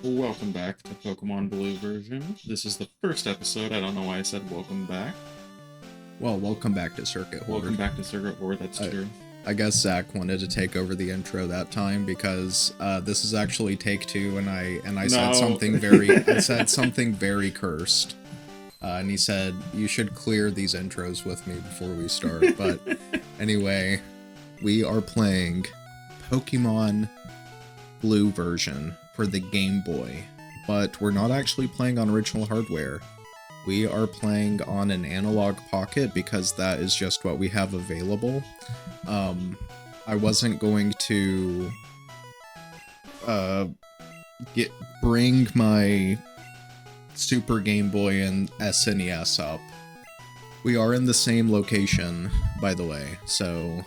Welcome back to Pokemon Blue version. This is the first episode. I don't know why I said welcome back. Well, welcome back to Circuit Horde. Welcome back to Circuit Horde, that's true. I guess Zach wanted to take over the intro that time because this is actually take two, and I said something very cursed, and he said you should clear these intros with me before we start. But anyway, we are playing Pokemon Blue version for the Game Boy, but we're not actually playing on original hardware. We are playing on an analog pocket because that is just what we have available. I wasn't going to bring my Super Game Boy and SNES up. We are in the same location, by the way, so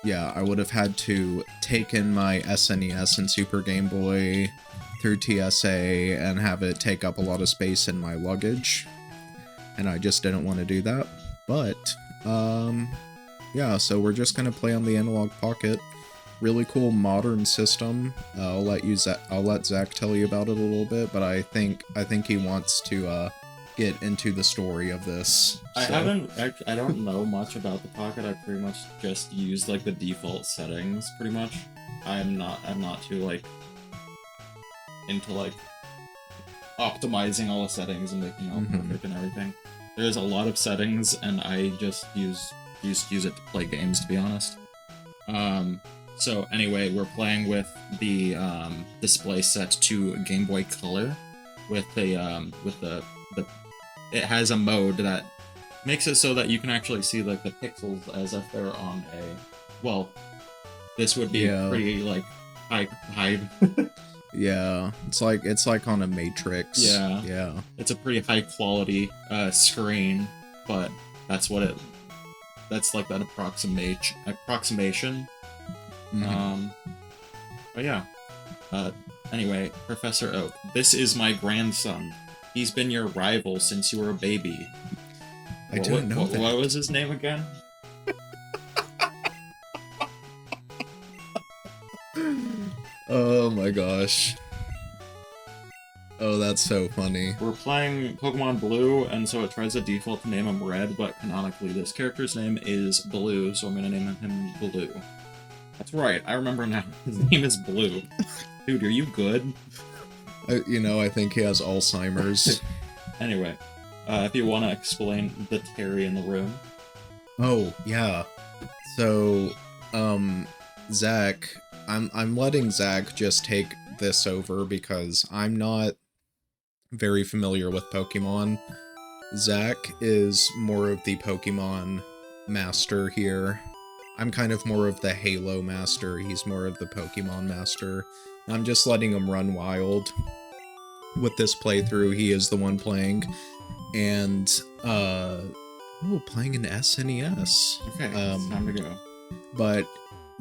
yeah, I would have had to take in my SNES and Super Game Boy through TSA and have it take up a lot of space in my luggage, and I just didn't want to do that. But yeah, so we're just gonna play on the analog pocket. Really cool modern system. I'll let Zach tell you about it a little bit, but I think he wants to get into the story of this. I don't know much about the Pocket. I pretty much just used like the default settings pretty much. I'm not too like into like optimizing all the settings and making it all perfect and everything. There's a lot of settings, and I just use it to play games, to be honest. So anyway, we're playing with the display set to Game Boy Color with the it has a mode that makes it so that you can actually see like the pixels as if they're on this would be pretty like high Yeah, it's like on a Matrix. Yeah. It's a pretty high quality screen, but that's like that approximation. But yeah. Anyway, Professor Oak, this is my grandson. He's been your rival since you were a baby. I don't know that. What was his name again? Oh my gosh. Oh, that's so funny. We're playing Pokemon Blue, and so it tries to default to name him Red, but canonically this character's name is Blue, so I'm gonna name him Blue. That's right, I remember now. His name is Blue. Dude, are you good? I think he has Alzheimer's. Anyway, if you want to explain the Terry in the room. Oh, yeah. So, Zach, I'm letting Zach just take this over because I'm not very familiar with Pokemon. Zach is more of the Pokemon master here. I'm kind of more of the Halo master. He's more of the Pokemon master. I'm just letting him run wild. With this playthrough, he is the one playing. And, playing an SNES. Okay, it's time to go. But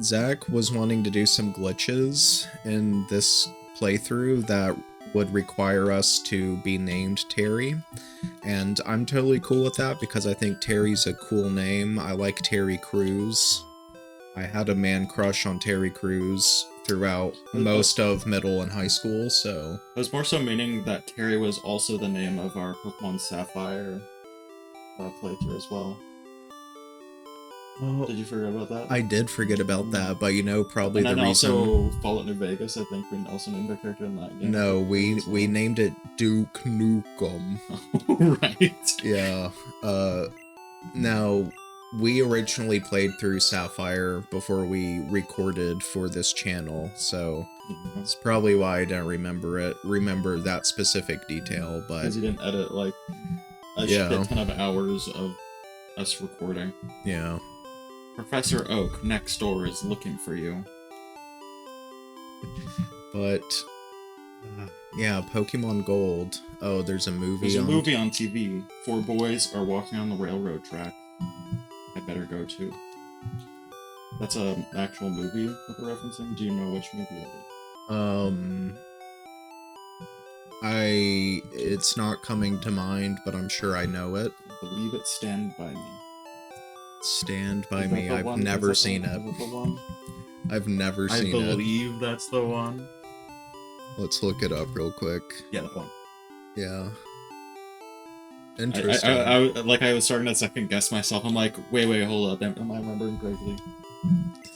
Zach was wanting to do some glitches in this playthrough that would require us to be named Terry. And I'm totally cool with that because I think Terry's a cool name. I like Terry Crews. I had a man crush on Terry Crews throughout most of middle and high school, so... It was more so meaning that Terry was also the name of our Pokemon Sapphire playthrough as well. Did you forget about that? I did forget about that, but probably and the reason... also Fallout New Vegas, I think we also named the character in that game. No, we named it Duke Nukem. Right. Yeah. Now, we originally played through Sapphire before we recorded for this channel, so that's probably why I don't remember that specific detail, but... Because you didn't edit, like, a shit ton of hours of us recording. Yeah. Professor Oak next door is looking for you. But... yeah, Pokemon Gold. Oh, there's a movie There's a movie on TV. 4 boys are walking on the railroad track. I better go too. That's an actual movie that they're referencing? Do you know which movie it is? It's not coming to mind, but I'm sure I know it. I believe it's Stand By Me. Stand By Me. I've never seen it. Is it the one? I've never seen it. I believe that's the one. Let's look it up real quick. Yeah, that one. Yeah. I Interesting. like I was starting to second guess myself. I'm like, wait, hold up. Am I remembering correctly?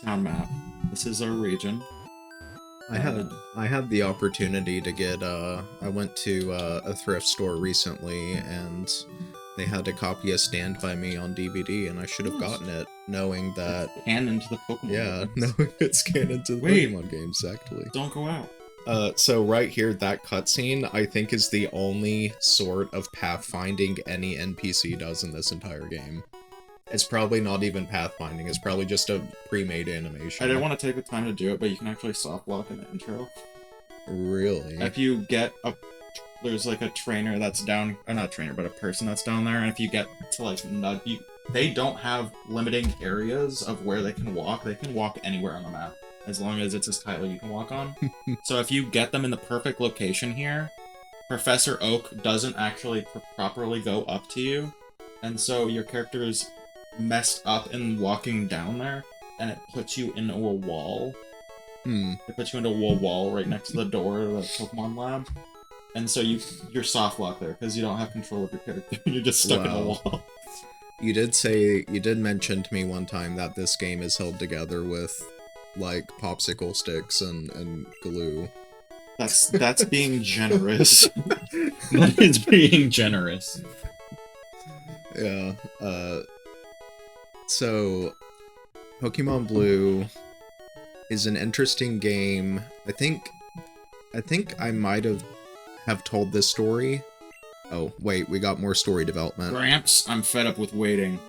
Town map. This is our region. I had the opportunity to get I went to a thrift store recently and they had a copy of Stand By Me on DVD and I should have gotten it knowing that canon to the Pokemon yeah, games. knowing it's canon to the Pokemon games exactly. Don't go out. So right here, that cutscene I think is the only sort of pathfinding any NPC does in this entire game. It's probably not even pathfinding, it's probably just a pre-made animation. I didn't want to take the time to do it, but you can actually soft lock in the intro. Really? If you get there's like a trainer that's down, or not a trainer, but a person that's down there, and if you get to like they don't have limiting areas of where they can walk anywhere on the map, as long as it's a tile you can walk on. So if you get them in the perfect location here, Professor Oak doesn't actually properly go up to you, and so your character is messed up in walking down there, and it puts you into a wall. It puts you into a wall right next to the door of the Pokemon lab, and so you're soft locked there because you don't have control of your character. You're just stuck in a wall. You did mention to me one time that this game is held together with like popsicle sticks and glue. That's being generous. That is being generous. Yeah. So, Pokemon Blue is an interesting game. I think I might have told this story. Oh, wait, we got more story development. Gramps, I'm fed up with waiting.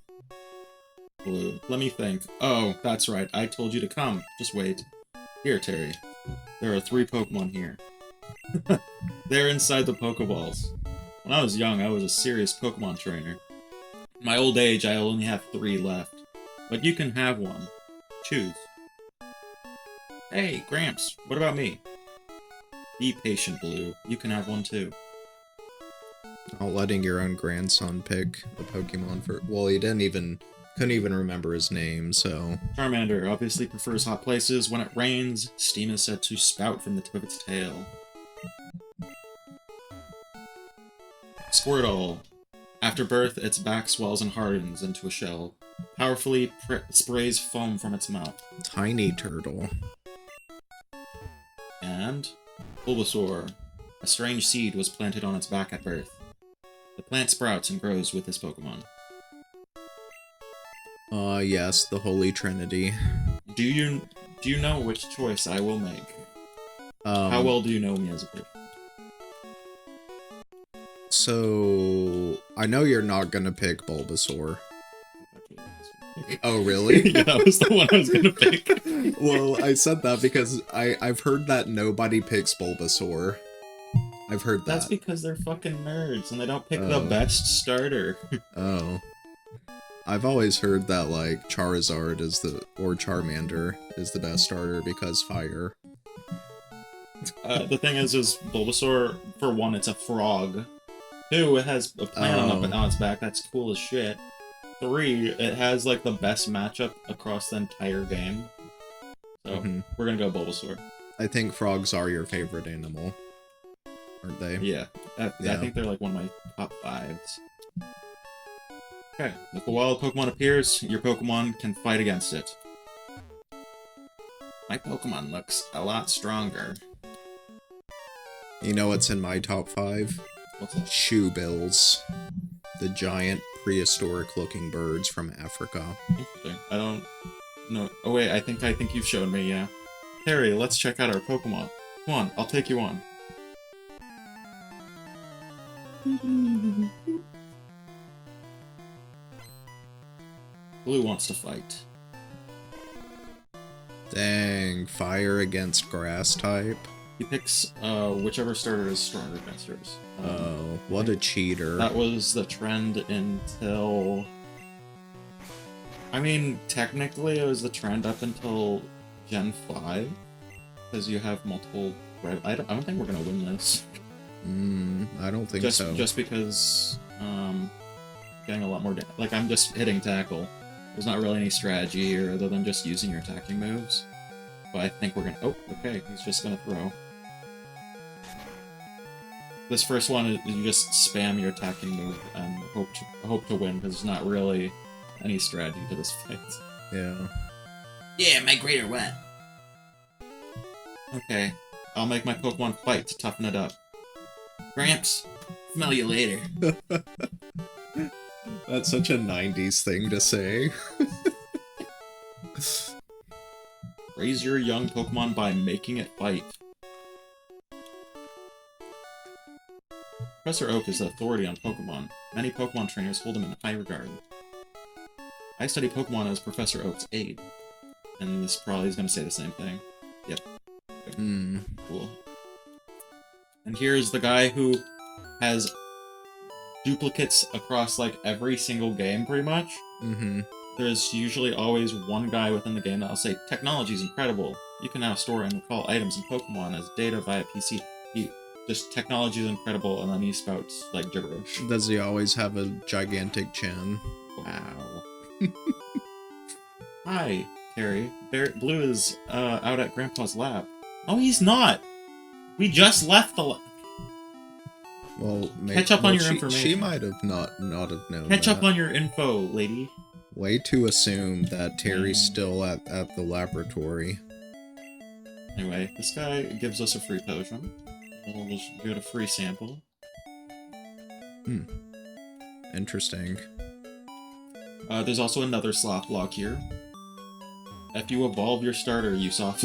Blue, let me think. Oh, that's right, I told you to come. Just wait. Here, Terry. There are 3 Pokemon here. They're inside the Pokeballs. When I was young, I was a serious Pokemon trainer. In my old age, I only have 3 left. But you can have one. Choose. Hey, Gramps, what about me? Be patient, Blue. You can have one too. Not letting your own grandson pick a Pokemon for... Well, he couldn't even remember his name, so... Charmander obviously prefers hot places. When it rains, steam is said to spout from the tip of its tail. Squirtle. After birth, its back swells and hardens into a shell. Powerfully sprays foam from its mouth. Tiny turtle. And Bulbasaur. A strange seed was planted on its back at birth. The plant sprouts and grows with this Pokemon. Yes, the Holy Trinity. Do you know which choice I will make? How well do you know me as a person? So, I know you're not gonna pick Bulbasaur. Oh, really? Yeah, that was the one I was gonna pick. Well, I said that because I've heard that nobody picks Bulbasaur. I've heard that. That's because they're fucking nerds and they don't pick the best starter. Oh. I've always heard that, like, Charizard or Charmander is the best starter because fire. The thing is Bulbasaur, for one, it's a frog. 2, it has a plant on its back, that's cool as shit. 3, it has, like, the best matchup across the entire game. So, we're gonna go Bulbasaur. I think frogs are your favorite animal. Aren't they? Yeah. I think they're, like, one of my top 5s. Okay, if a wild Pokemon appears, your Pokemon can fight against it. My Pokemon looks a lot stronger. You know what's in my top 5? What's that? Shoebills. The giant prehistoric-looking birds from Africa. Interesting. I don't know. Oh wait, I think you've shown me, yeah. Harry, let's check out our Pokemon. Come on, I'll take you on. Blue wants to fight. Dang, fire against grass type. He picks whichever starter is stronger against yours. Oh, what a cheater. That was the trend until... I mean, technically it was the trend up until Gen 5. Because you have multiple... I don't think we're going to win this. I don't think so. Just because getting a lot more... Like, I'm just hitting tackle. There's not really any strategy here other than just using your attacking moves. But I think we're gonna... Oh, okay, he's just gonna throw. this first one, you just spam your attacking move and hope to win, because there's not really any strategy to this fight. Yeah. Yeah, my greater what? Okay, I'll make my Pokemon fight to toughen it up. Gramps, smell you later. That's such a 90s thing to say. Raise your young Pokemon by making it fight. Professor Oak is the authority on Pokemon. Many Pokemon trainers hold him in high regard. I study Pokemon as Professor Oak's aide. And this probably is going to say the same thing. Yep. Cool. And here's the guy who has duplicates across, like, every single game, pretty much. There's usually always one guy within the game that'll say, "Technology is incredible. You can now store and recall items and Pokemon as data via PC." Technology is incredible, and then he spouts, like, gibberish. Does he always have a gigantic chin? Wow. Hi, Terry. Blue is out at Grandpa's lab. No, he's not! We just left the lab. Well, catch up on your information. She might have not have known. Catch up on your info, lady. Way to assume that Terry's still at the laboratory. Anyway, this guy gives us a free potion. We'll just get a free sample. Interesting. There's also another slot block here. If you evolve your starter, you soft.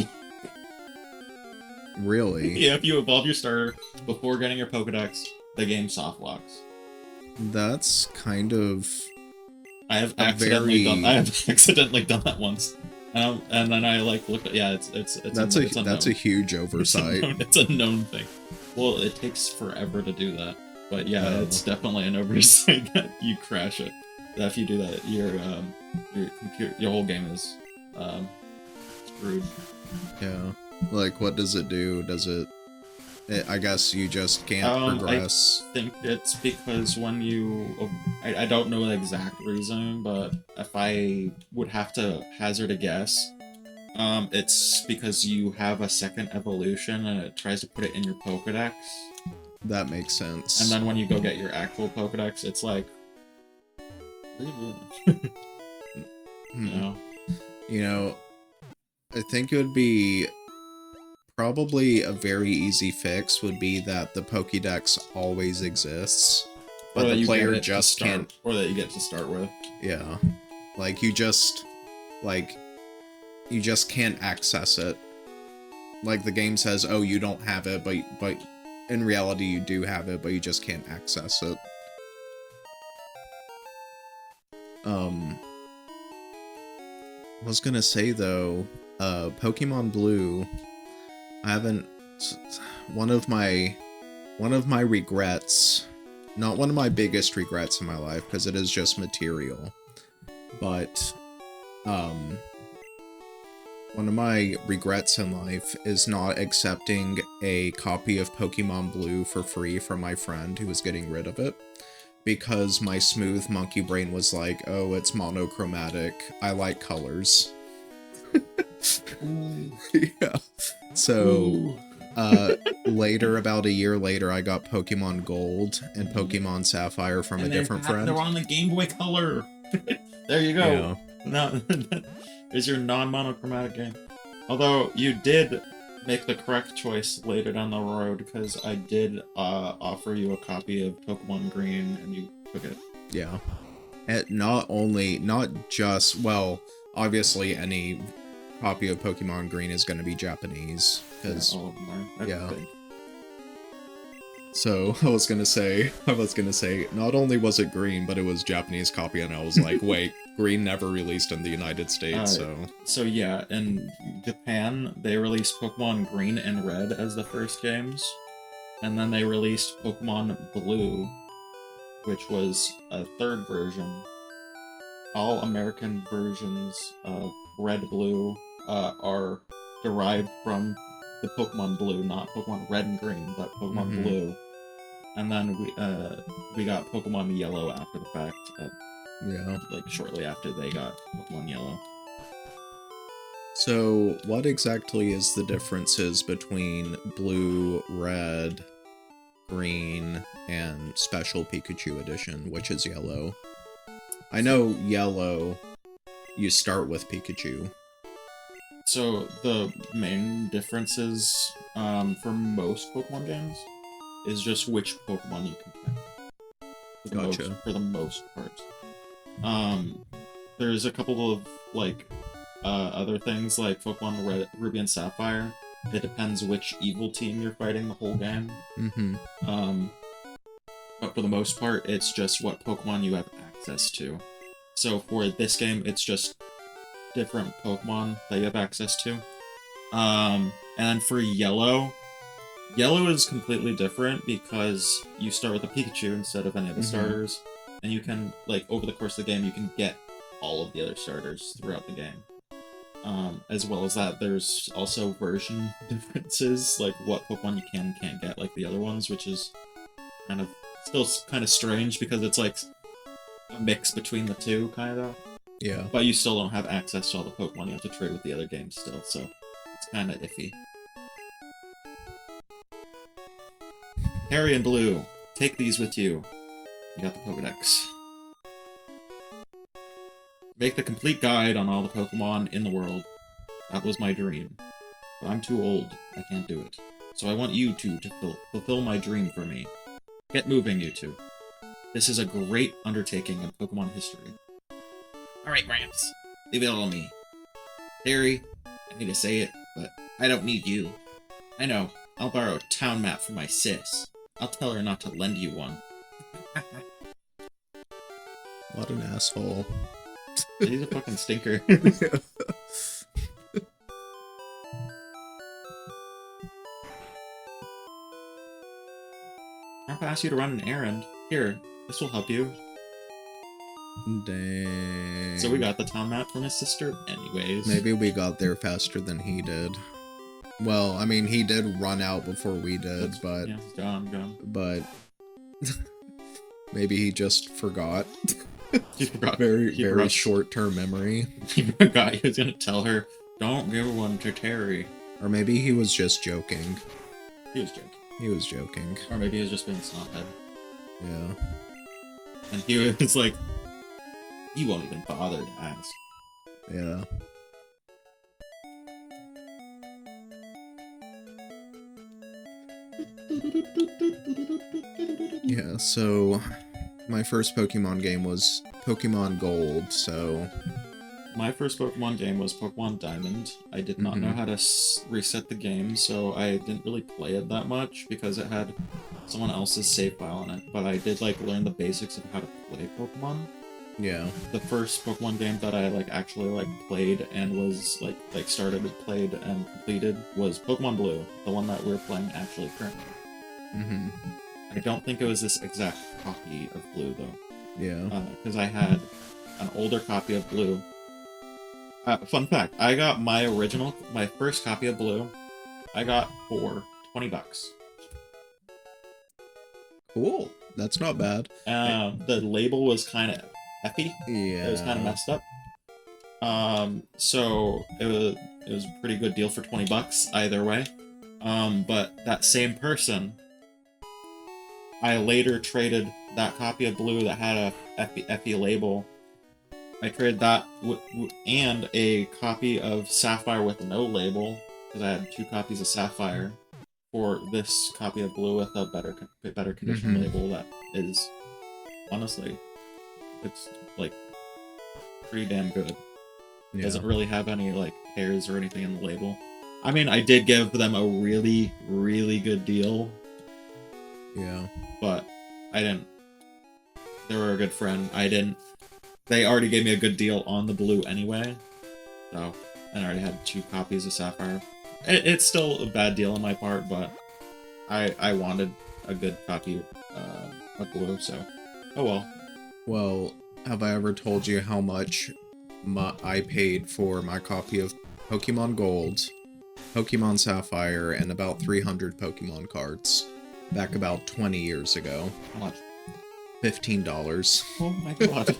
Really? Yeah, if you evolve your starter before getting your Pokedex, the game soft locks. That's kind of. I have accidentally done that once, and then I like looked at that's a huge oversight. It's a known thing. Well, it takes forever to do that, but yeah, it's definitely an oversight that you crash it. That if you do that, your computer, your whole game is screwed. Yeah. Like, what does it do? I guess you just can't progress. I think it's because when you... I don't know the exact reason, but if I would have to hazard a guess, it's because you have a second evolution and it tries to put it in your Pokedex. That makes sense. And then when you go get your actual Pokedex, it's like... What are you doing? You know, I think it would be... Probably a very easy fix would be that the Pokédex always exists, but the player just can't... Or that you get to start with. Yeah. Like, you just can't access it. Like, the game says, oh, you don't have it, but in reality you do have it, but you just can't access it. I was gonna say, though, Pokemon Blue... one of my regrets, not one of my biggest regrets in my life, because it is just material, but one of my regrets in life is not accepting a copy of Pokemon Blue for free from my friend who was getting rid of it, because my smooth monkey brain was like, oh, it's monochromatic, I like colors. Yeah. So, later, about a year later, I got Pokemon Gold and Pokemon Sapphire from a different friend. They're on the Game Boy Color! There you go! Yeah. No, there's your non-monochromatic game. Although, you did make the correct choice later down the road, because I did offer you a copy of Pokemon Green, and you took it. Yeah. And obviously any copy of Pokemon Green is going to be Japanese, because So I was gonna say, not only was it green, but it was Japanese copy, and I was like, wait, green never released in the United States, So yeah, in Japan, they released Pokemon Green and Red as the first games, and then they released Pokemon Blue, which was a third version. All American versions of Red Blue are derived from the Pokemon Blue, not Pokemon Red and Green, but Pokemon Blue. And then we got Pokemon Yellow after the fact. Like shortly after they got Pokemon Yellow. So, what exactly is the differences between Blue, Red, green, and Special Pikachu Edition, which is yellow. I know yellow, you start with Pikachu. So the main differences for most Pokemon games is just which Pokemon you can catch. Gotcha. For the most part. There's a couple of like other things like Pokemon Red, Ruby and Sapphire. It depends which evil team you're fighting the whole game. But for the most part, it's just what Pokemon you have access to. So for this game, it's just different Pokemon that you have access to. And for Yellow is completely different because you start with a Pikachu instead of any of the starters, and you can, like, over the course of the game, you can get all of the other starters throughout the game. As well as that, there's also version differences, like what Pokemon you can and can't get like the other ones, which is still kind of strange because it's like a mix between the two, kind of. Yeah. But you still don't have access to all the Pokemon. You have to trade with the other games still, so it's kind of iffy. Harry and Blue, take these with you. You got the Pokedex. Make the complete guide on all the Pokemon in the world. That was my dream. But I'm too old. I can't do it. So I want you two to fulfill my dream for me. Get moving, you two. This is a great undertaking in Pokemon history. Alright, Gramps. Leave it all to me. Harry, I hate to say it, but I don't need you. I know. I'll borrow a town map from my sis. I'll tell her not to lend you one. What an asshole. He's a fucking stinker. I'll ask you to run an errand. Here, this will help you. Dang. So we got the town map from his sister anyways. Maybe we got there faster than he did. Well, I mean, he did run out before we did, but... Yeah, gone. But... maybe he just forgot. He forgot. Very short-term memory. He forgot he was gonna tell her, don't give one to Terry. Or maybe he was just joking. He was joking. He was joking. Or maybe he was just being snothead. Yeah. And he was like, you won't even bother to ask. Yeah. Yeah, so my first Pokemon game was Pokemon Gold, so... My first Pokemon game was Pokemon Diamond. I did not know how to reset the game, so I didn't really play it that much because it had someone else's save file on it. But I did, like, learn the basics of how to play Pokemon. Yeah. The first Pokemon game that I, like, actually, like, played and was, like started, played, and completed was Pokemon Blue, the one that we're playing actually currently. I don't think it was this exact copy of Blue, though. Yeah. Because I had an older copy of Blue. Fun fact, I got my first copy of Blue, I got for $20. Cool. That's not bad. The label was kind of effy. Yeah. It was kind of messed up. So it was a pretty good deal for $20 either way. But that same person, I later traded that copy of Blue that had a effy label. I traded that and a copy of Sapphire with no label, because I had 2 copies of Sapphire, for this copy of Blue with a better condition label that is, honestly, it's, like, pretty damn good. It doesn't really have any, like, tears or anything in the label. I mean, I did give them a really, really good deal. Yeah. But I didn't. They were a good friend. They already gave me a good deal on the Blue anyway. So, and I already had 2 copies of Sapphire. It's still a bad deal on my part, but I wanted a good copy of Blue, so oh well. Well, have I ever told you how much I paid for my copy of Pokemon Gold, Pokemon Sapphire, and about 300 Pokemon cards? Back about 20 years ago. How much? $15. Oh my god.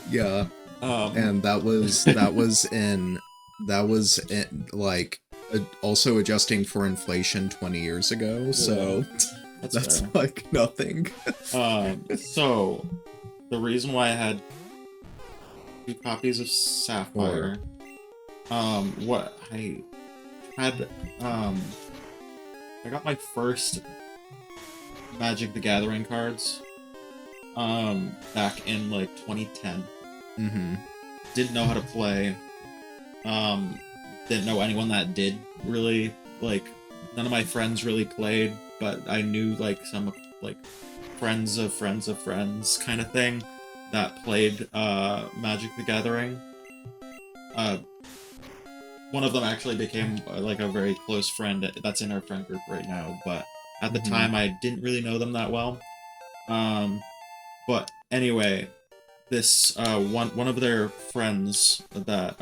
Yeah. And that was in like Also adjusting for inflation 20 years ago, so that's fair. like nothing. So the reason why I had 2 copies of Sapphire, what I had, I got my first Magic the Gathering cards, back in like 2010. Mm-hmm. Didn't know how to play. Didn't know anyone that did really. Like, none of my friends really played, but I knew like some like friends of friends of friends kind of thing that played Magic the Gathering. One of them actually became like a very close friend that's in our friend group right now, but at the time I didn't really know them that well. But anyway, this one of their friends that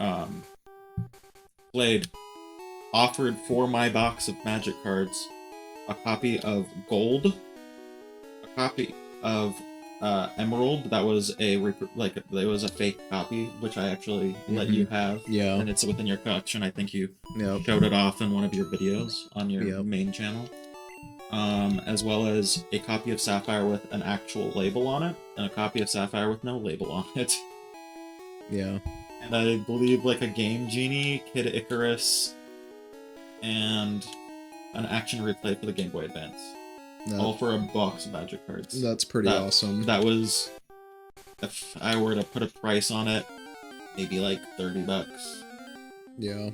played offered for my box of Magic cards a copy of Gold, a copy of Emerald that was it was a fake copy, which I actually let you have. Yeah. And it's within your collection. I think you Yep. showed it off in one of your videos on your Yep. main channel. As well as a copy of Sapphire with an actual label on it, and a copy of Sapphire with no label on it. Yeah. And I believe like a Game Genie, Kid Icarus, and an action replay for the Game Boy Advance. All for a box of Magic cards. That's pretty awesome. That was, if I were to put a price on it, maybe like $30. Yeah.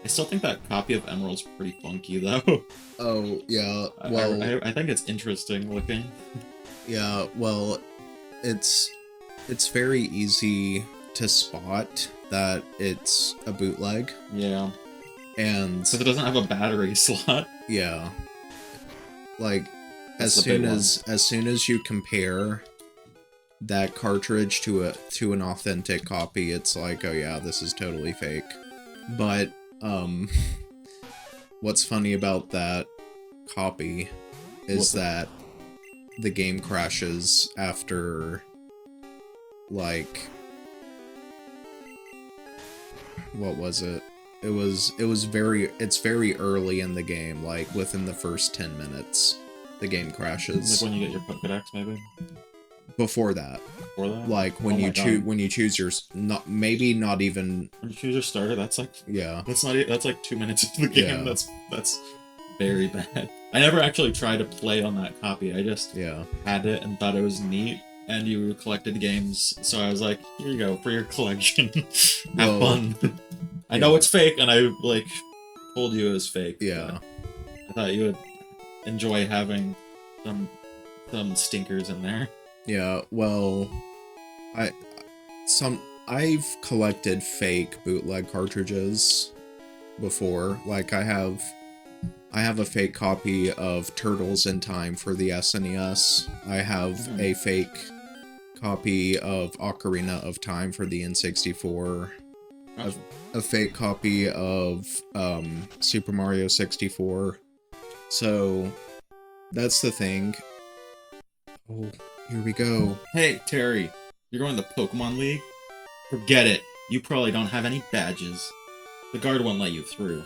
I still think that copy of Emerald's pretty funky though. Oh, yeah. Well, I think it's interesting looking. Yeah, well, it's very easy to spot that it's a bootleg. Yeah. And because it doesn't have a battery slot. Yeah. Like as soon as you compare that cartridge to an authentic copy, it's like, oh yeah, this is totally fake. But what's funny about that copy is that the game crashes after, like, what was it? It's very early in the game, like within the first 10 minutes, the game crashes. Like when you get your Pokédex, maybe? Before that. Before that? Like when you choose your not even when you choose your starter, that's like that's like 2 minutes of the game. Yeah. That's very bad. I never actually tried to play on that copy. I just had it and thought it was neat, and you collected games, so I was like, here you go for your collection. Have fun. I know it's fake, and I like told you it was fake. Yeah. I thought you would enjoy having some stinkers in there. Yeah, well, I've collected fake bootleg cartridges before. Like I have a fake copy of Turtles in Time for the SNES. I have a fake copy of Ocarina of Time for the N64. Gotcha. A fake copy of Super Mario 64. So that's the thing. Oh, here we go. Hey, Terry, you're going to Pokemon League? Forget it. You probably don't have any badges. The guard won't let you through.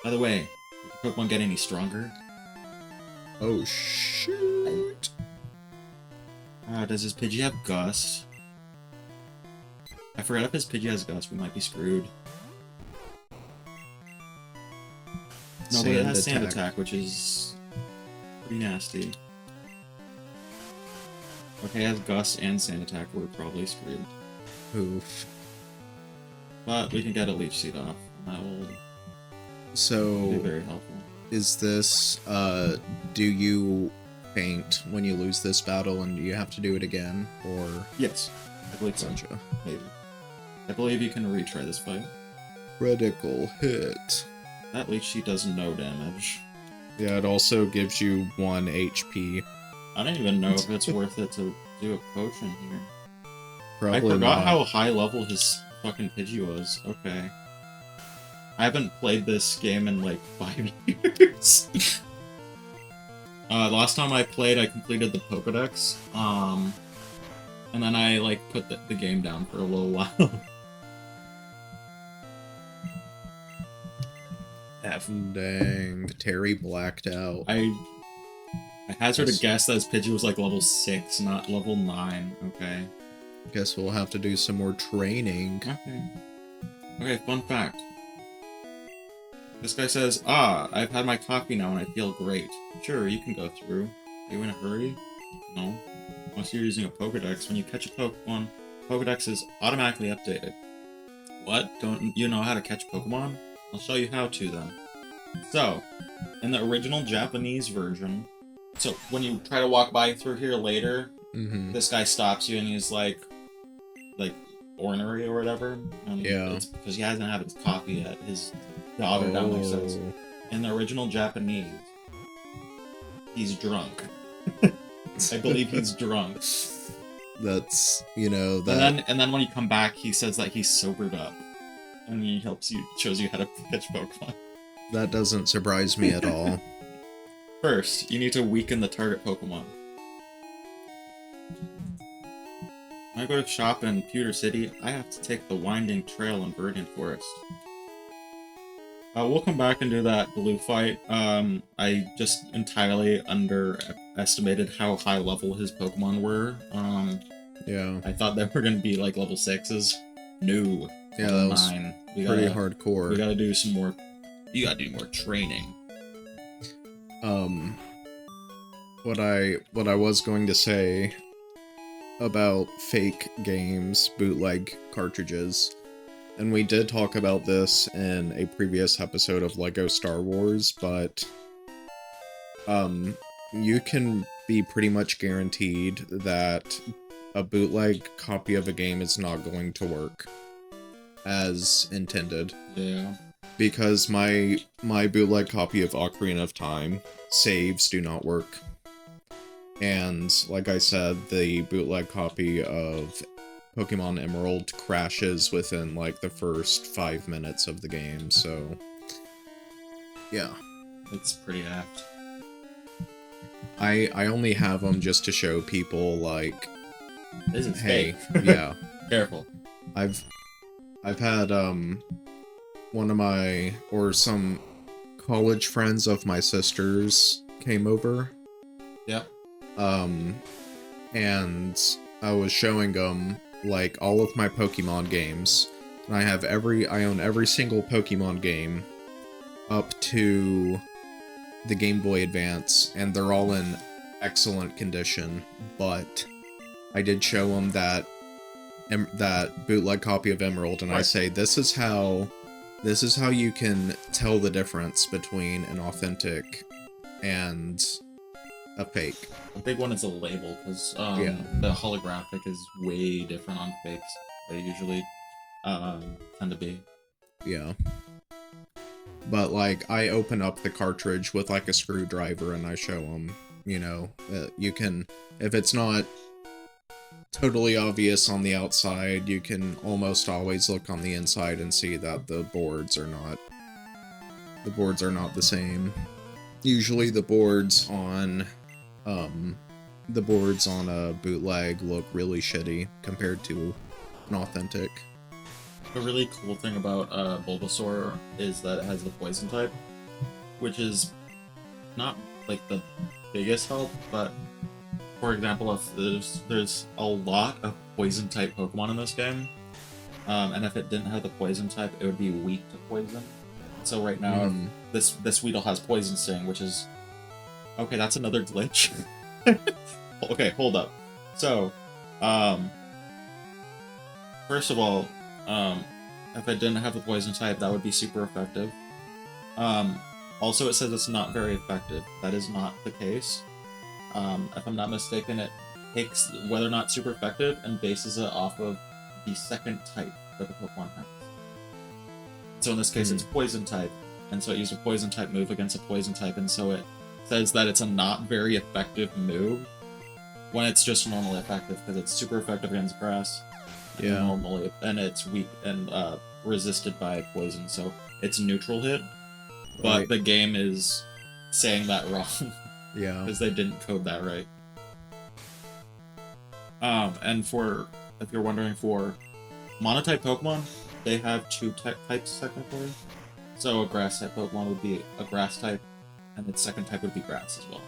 By the way, did your Pokemon get any stronger? Oh, shoot. Does his Pidgey have Gust? I forgot if his Pidgey has Gust, we might be screwed. No, but it has Sand Attack, which is pretty nasty. Okay, it has Gust and Sand Attack, we're probably screwed. Oof. But we can get a Leech Seed off, and that will be very helpful. Is this, do you faint when you lose this battle and you have to do it again, or? Yes, I believe so. Gotcha. Maybe. I believe you can retry this fight. Critical hit. That Leech Seed does no damage. Yeah, it also gives you 1 HP. I don't even know if it's worth it to do a potion here. Probably I forgot not. how high level his fucking Pidgey was. Okay. I haven't played this game in like 5 years. Last time I played, I completed the Pokédex. And then I like put the game down for a little while. 5. Dang, Terry blacked out. I hazard a guess that his Pidgey was like level 6, not level 9. Okay. Guess we'll have to do some more training. Okay, fun fact. This guy says, "Ah, I've had my coffee now and I feel great." Sure, you can go through. Are you in a hurry? No. Unless you're using a Pokédex. When you catch a Pokemon, Pokédex is automatically updated. What? Don't you know how to catch Pokemon? I'll show you how to then. So, in the original Japanese version, so when you try to walk by through here later, this guy stops you and he's like ornery or whatever. Yeah. It's because he hasn't had his coffee yet. His daughter down there says, in the original Japanese, he's drunk. I believe he's drunk. That's, you know, that... And then when you come back, he says that he's sobered up. And he shows you how to catch Pokemon. That doesn't surprise me at all. First, you need to weaken the target Pokemon. When I go to shop in Pewter City, I have to take the winding trail in Viridian Forest. We'll come back and do that blue fight. I just entirely underestimated how high level his Pokemon were. Yeah. I thought they were going to be like level 6s. No. Yeah, that was 9. pretty hardcore. We gotta do some more... You gotta do more training. What I was going to say about fake games, bootleg cartridges, and we did talk about this in a previous episode of LEGO Star Wars, but you can be pretty much guaranteed that a bootleg copy of a game is not going to work as intended. Yeah. Because my bootleg copy of Ocarina of Time saves do not work. And like I said, the bootleg copy of Pokemon Emerald crashes within like the first 5 minutes of the game, so yeah. It's pretty apt. I only have them just to show people like, this is hey, fake. Yeah. Careful. I've had one of my, or some college friends of my sister's came over. Yep. And I was showing them like all of my Pokemon games, and I own every single Pokemon game up to the Game Boy Advance, and they're all in excellent condition, but I did show them that bootleg copy of Emerald, and I say, this is how you can tell the difference between an authentic and a fake. The big one is a label, because the holographic is way different on fakes. They usually tend to be. Yeah. But, like, I open up the cartridge with, like, a screwdriver and I show them, you know, you can, if it's not totally obvious on the outside, you can almost always look on the inside and see that the boards are not the same. Usually the boards on a bootleg look really shitty compared to an authentic. The really cool thing about Bulbasaur is that it has the poison type, which is not like the biggest help, but for example, if there's a lot of poison type Pokemon in this game, and if it didn't have the poison type, it would be weak to poison. So right now, this Weedle has Poison Sting, which is okay. That's another glitch. Okay, hold up. So, first of all, if it didn't have the poison type, that would be super effective. Also, it says it's not very effective. That is not the case. If I'm not mistaken, it takes whether or not super effective and bases it off of the second type that the Pokemon has. So in this case, it's poison type, and so it used a poison type move against a poison type, and so it says that it's a not very effective move when it's just normally effective, because it's super effective against grass. Yeah. Normally, and it's weak and resisted by poison, so it's neutral hit. But Right. the game is saying that wrong. Yeah. Because they didn't code that right. And if you're wondering, for monotype Pokemon, they have two types technically. So a grass type Pokemon would be a grass type, and its second type would be grass as well.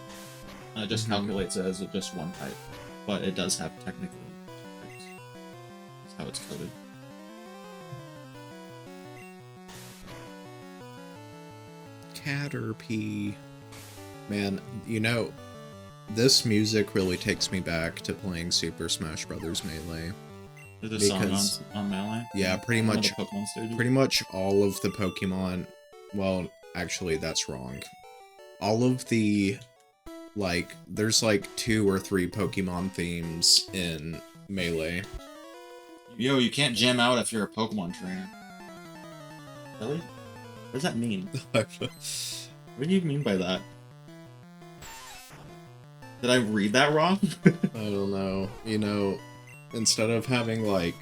And it just calculates it as just one type, but it does have technically two types. That's how it's coded. Caterpie. Man, you know, this music really takes me back to playing Super Smash Bros. Melee. There's a song on Melee? Yeah, pretty much all of the Pokemon... Well, actually, that's wrong. All of the... Like, there's like 2 or 3 Pokemon themes in Melee. Yo, you can't jam out if you're a Pokemon trainer. Really? What does that mean? What do you mean by that? Did I read that wrong? I don't know. You know, instead of having, like,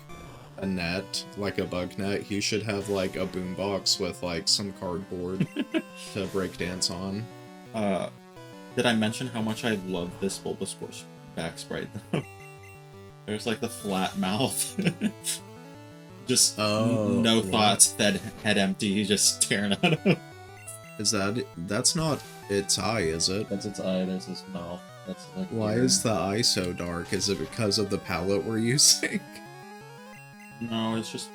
a net, like a bug net, you should have, like, a boombox with, like, some cardboard to breakdance on. Did I mention how much I love this Bulbasaur back sprite, though? There's, like, the flat mouth. Just no thoughts, head empty, he's just staring at him. Is that... That's not its eye, is it? That's its eye, there's his mouth. That's like why is the eye so dark? Is it because of the palette we're using? No, it's just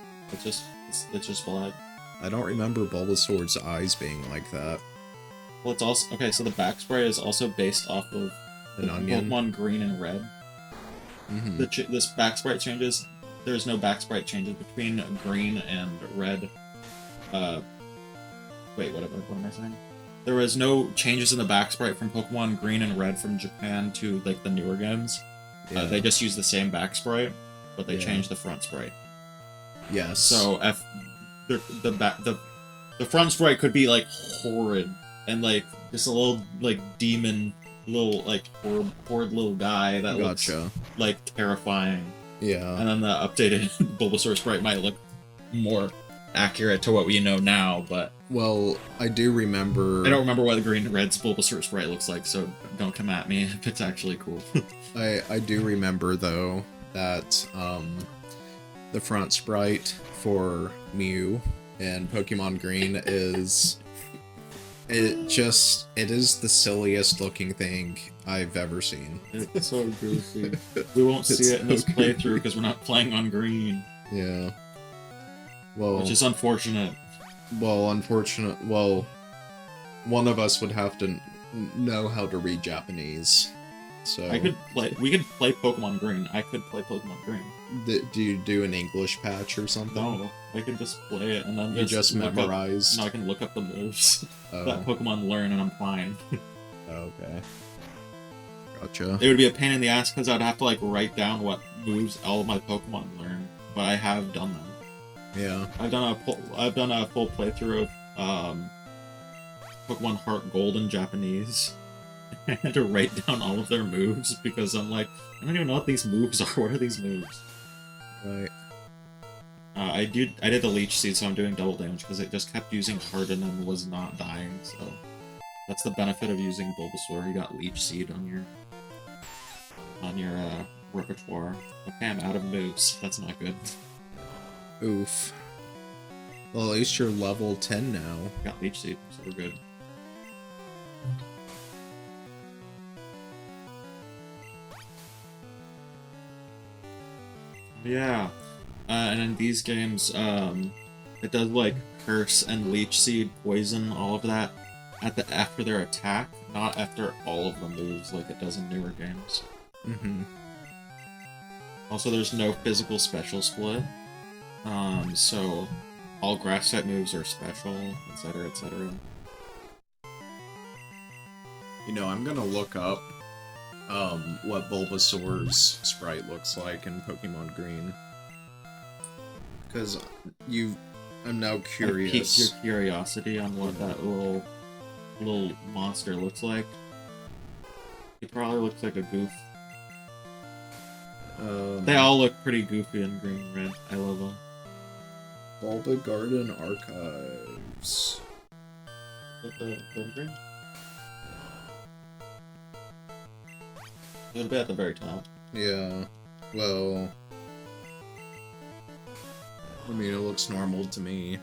black. I don't remember Bulbasaur's eyes being like that. Well, it's also okay. So the back spray is also based off of an onion. Pokemon Green and Red. This back sprite changes. There's no back sprite changes between Green and Red. Wait, whatever. What am I saying? There was no changes in the back sprite from Pokemon Green and Red from Japan to like the newer games. Yeah. They just use the same back sprite, but they changed the front sprite. Yes. So the front sprite could be like horrid and like just a little like demon, little like horrid little guy that looks like terrifying. Yeah. And then the updated Bulbasaur sprite might look more accurate to what we know now, but... Well, I do remember... I don't remember what the Green and Red's Bulbasaur sprite looks like, so don't come at me if it's actually cool. I do remember, though, that the front sprite for Mew in Pokemon Green is... It is the silliest looking thing I've ever seen. It's so goofy. We won't see it in this playthrough because we're not playing on Green. Yeah. Well, which is unfortunate. Well, well, one of us would have to know how to read Japanese. So we could play Pokemon Green. I could play Pokemon Green. Do you do an English patch or something? No, I can just play it and then you just memorize. No, I can look up the moves that Pokemon learn and I'm fine. Okay. Gotcha. It would be a pain in the ass because I'd have to like write down what moves all of my Pokemon learn, but I have done that. Yeah. I've done a full playthrough of Pokemon Heart Gold in Japanese. I had to write down all of their moves because I'm like, I don't even know what these moves are. What are these moves? Right. I did the Leech Seed, so I'm doing double damage because it just kept using Harden and was not dying. So that's the benefit of using Bulbasaur. You got Leech Seed on your repertoire. Okay, I'm out of moves. That's not good. Oof. Well, at least you're level 10 now. Got Leech Seed, so we're good. Yeah. And in these games, it does like Curse and Leech Seed, Poison, all of that after their attack, not after all of the moves like it does in newer games. Also, there's no physical special split. So all grass type moves are special, etc., etc. You know, I'm gonna look up what Bulbasaur's sprite looks like in Pokemon Green. Because I'm now curious. Pique your curiosity on what that little monster looks like. He probably looks like a goof. They all look pretty goofy in Green and Red. I love them. Bulba Garden Archives. The green? It'll be at the very top. Yeah. Well, I mean, it looks normal to me.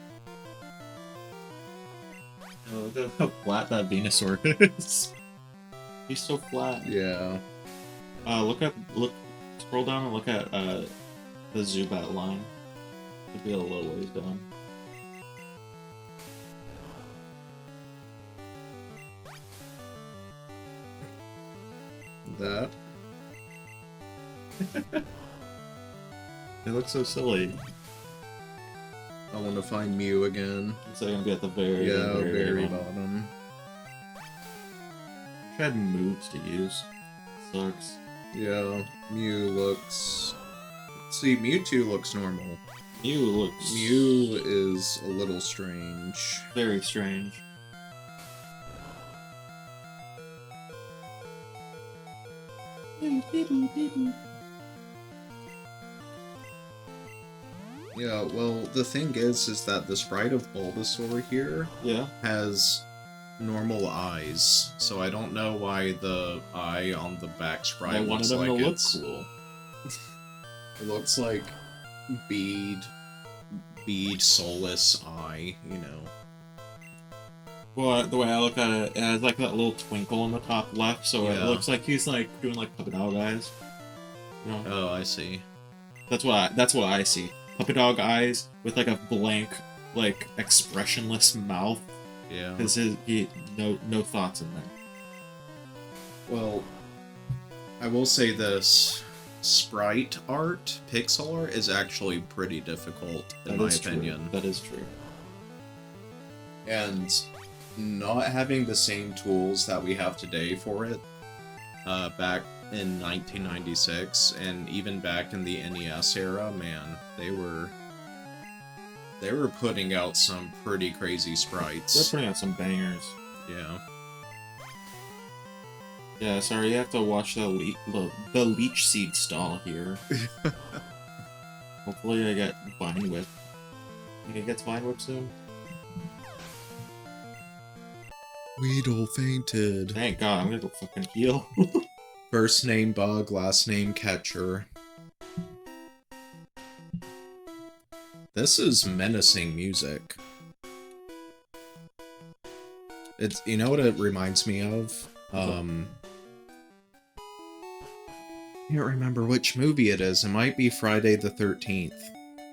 Look at how flat that Venusaur is. He's so flat. Yeah. Scroll down and look at the Zubat line. It'd be a little ways down. That. It looks so silly. I want to find Mew again. It's gonna be at the very, very bottom. I had moves to use. Sucks. Yeah, Mew looks... See, Mewtwo looks normal. Mew is a little strange. very strange. Yeah, well, the thing is that the sprite of Bulbasaur here Yeah. has normal eyes, so I don't know why the eye on the back sprite I wanted looks them like to look it's... cool. It looks like bead soulless eye, you know. Well, the way I look at it, it has like that little twinkle in the top left, so it Yeah. looks like he's like doing like puppet dog eyes. You know? Oh, I see. That's what I see. Puppet dog eyes with like a blank, like expressionless mouth. Yeah. Because no thoughts in there. Well, I will say this. Sprite art, pixel art, is actually pretty difficult, in my opinion. That is true. And not having the same tools that we have today for it, back in 1996, and even back in the NES era, man, they were putting out some pretty crazy sprites. They're putting out some bangers. Yeah. Yeah, sorry, you have to watch the leech seed stall here. Hopefully I get Vine Whip. Think it gets Vine Whip soon? Weedle fainted. Thank God, I'm gonna go fucking heal. First name Bug, last name Catcher. This is menacing music. It's, you know what it reminds me of? I can't remember which movie it is. It might be Friday the 13th.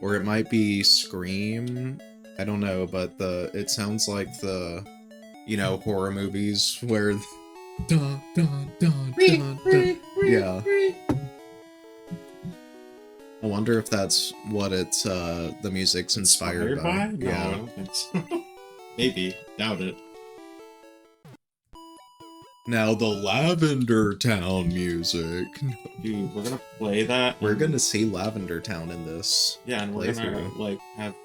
Or it might be Scream. I don't know, but it sounds like the, you know, horror movies where dun, dun, dun, dun, dun. Yeah. I wonder if that's what it's the music's inspired by. No, Yeah. I don't think so. Maybe. Doubt it. Now the Lavender Town music. Dude, we're gonna play that. We're gonna see Lavender Town in this. Yeah, and we're gonna playthrough. like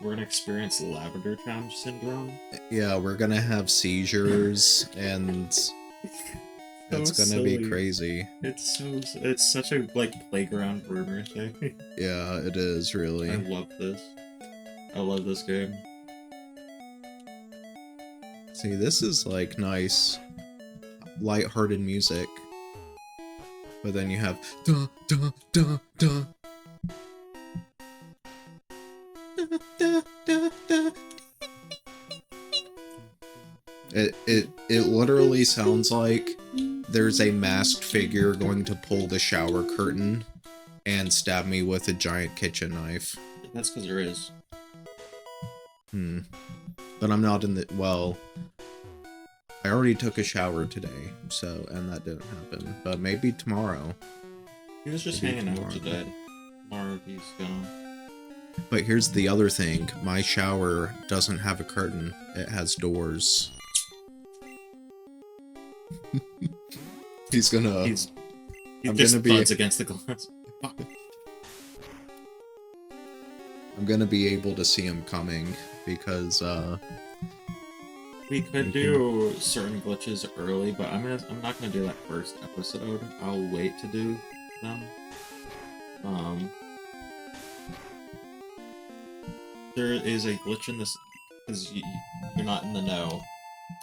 we're gonna experience Lavender Town syndrome. Yeah, we're gonna have seizures and it's gonna be silly. crazy. It's such a like playground rumor thing. Yeah, it is really. I love this. I love this game. See, this is like nice, light-hearted music. But then you have dun dun dun dun. Dun, dun, dun, dun. It literally sounds like there's a masked figure going to pull the shower curtain and stab me with a giant kitchen knife. That's because there is. But I'm not in the... Well, I already took a shower today, so... And that didn't happen. But maybe tomorrow. He was just Maybe hanging out tomorrow. today. Tomorrow he's gone. But here's the other thing. My shower doesn't have a curtain. It has doors. He's gonna... He I'm just gonna be- thuds against the glass. I'm gonna be able to see him coming, because, We could do certain glitches early, but I'm not gonna do that first episode. I'll wait to do them. There is a glitch in this because you're not in the know.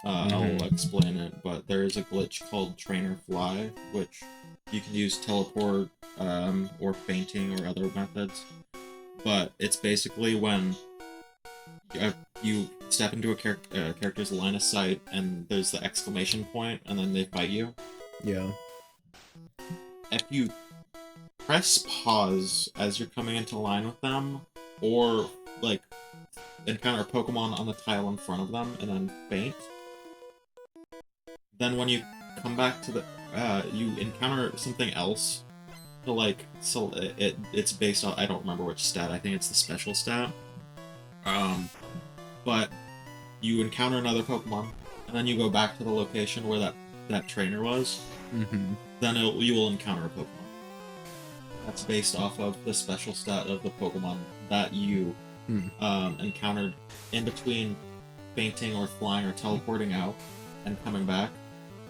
I'll explain it, but there is a glitch called Trainer Fly, which you can use teleport, or fainting or other methods. But it's basically when you step into a character's line of sight, and there's the exclamation point, and then they fight you. Yeah. If you press pause as you're coming into line with them, or like encounter a Pokemon on the tile in front of them and then faint, then when you come back to the you encounter something else. So like, so it's based on, I don't remember which stat. I think it's the special stat. But you encounter another Pokemon, and then you go back to the location where that trainer was. Mm-hmm. Then you will encounter a Pokemon. That's based off of the special stat of the Pokemon that you encountered in between fainting or flying or teleporting out and coming back.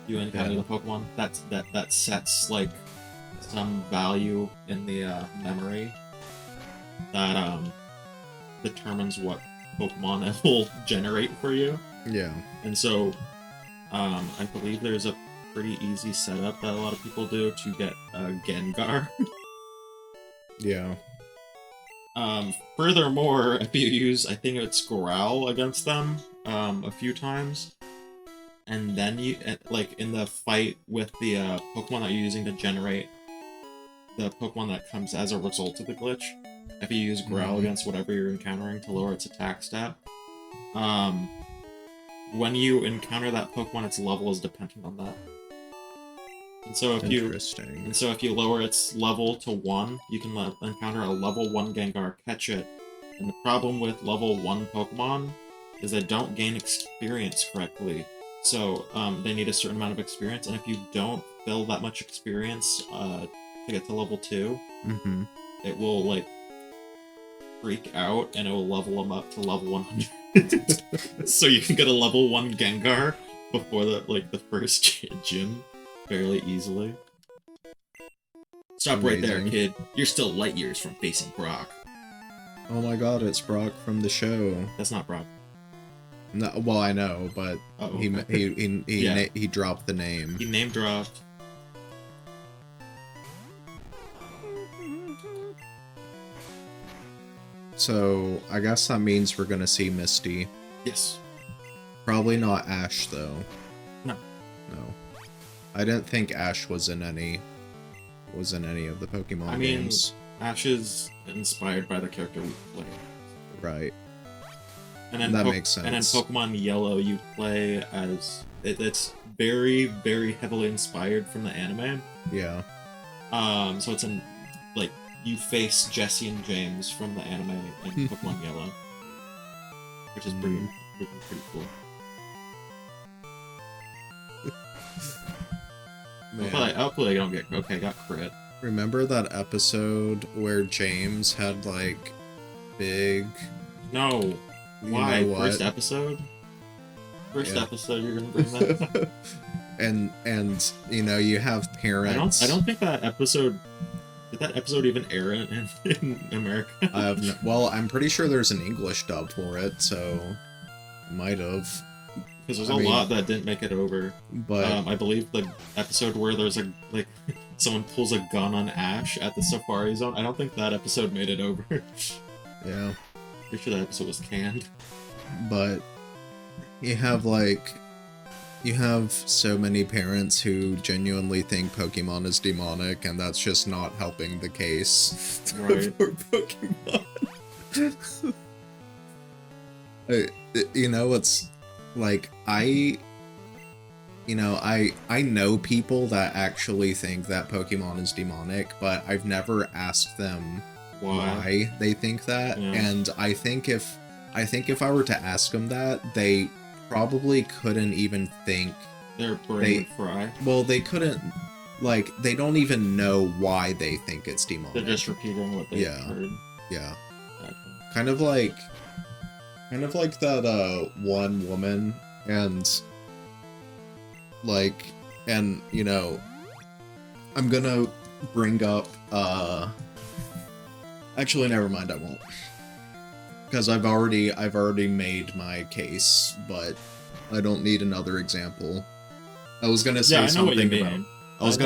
You encounter the Pokemon. That sets like some value in the memory that determines what Pokemon it will generate for you. Yeah. And so I believe there's a pretty easy setup that a lot of people do to get Gengar. Yeah. Furthermore, if you use, I think it's Growl against them a few times, and then you, like, in the fight with the Pokemon that you're using to generate the Pokemon that comes as a result of the glitch, if you use Growl against whatever you're encountering to lower its attack stat, when you encounter that Pokemon, its level is dependent on that. And so if you lower its level to 1, you can encounter a level 1 Gengar, catch it. And the problem with level 1 Pokemon is they don't gain experience correctly. So they need a certain amount of experience, and if you don't fill that much experience to get to level 2, it will like freak out and it will level them up to level 100. So you can get a level 1 Gengar before the first gym. Fairly easily. Stop right there, kid. You're still light years from facing Brock. Oh my god, it's Brock from the show. That's not Brock. No, well, I know, but he dropped the name. He name dropped. So I guess that means we're gonna see Misty. Yes. Probably not Ash though. No. No. I didn't think Ash was in any of the Pokemon games. Ash is inspired by the character we play. Right. And then that makes sense. And in Pokemon Yellow, you play as it's very, very heavily inspired from the anime. Yeah. So it's you face Jesse and James from the anime in Pokemon Yellow, which is pretty cool. Hopefully I don't get... Okay, got crit. Remember that episode where James had, like, big... No. Why? First episode? First episode you're gonna bring that? and you have parents... I don't think that episode... Did that episode even air in America? Well, I'm pretty sure there's an English dub for it, so... Might have... Because there's a lot that didn't make it over. But I believe the episode where there's someone pulls a gun on Ash at the Safari Zone. I don't think that episode made it over. Yeah. Pretty sure that episode was canned. But you have so many parents who genuinely think Pokemon is demonic, and that's just not helping the case right. for Pokemon. It's like I know people that actually think that Pokemon is demonic, but I've never asked them why they think that. Yeah. And I think if I were to ask them that, they probably couldn't even think. Their brain would fry. Well, they couldn't. Like, they don't even know why they think it's demonic. They're just repeating what they heard. Yeah. Gotcha. Kind of like that one woman and I'm gonna bring up actually never mind, I won't, because I've already made my case, but I don't need another example. I was gonna say something about I was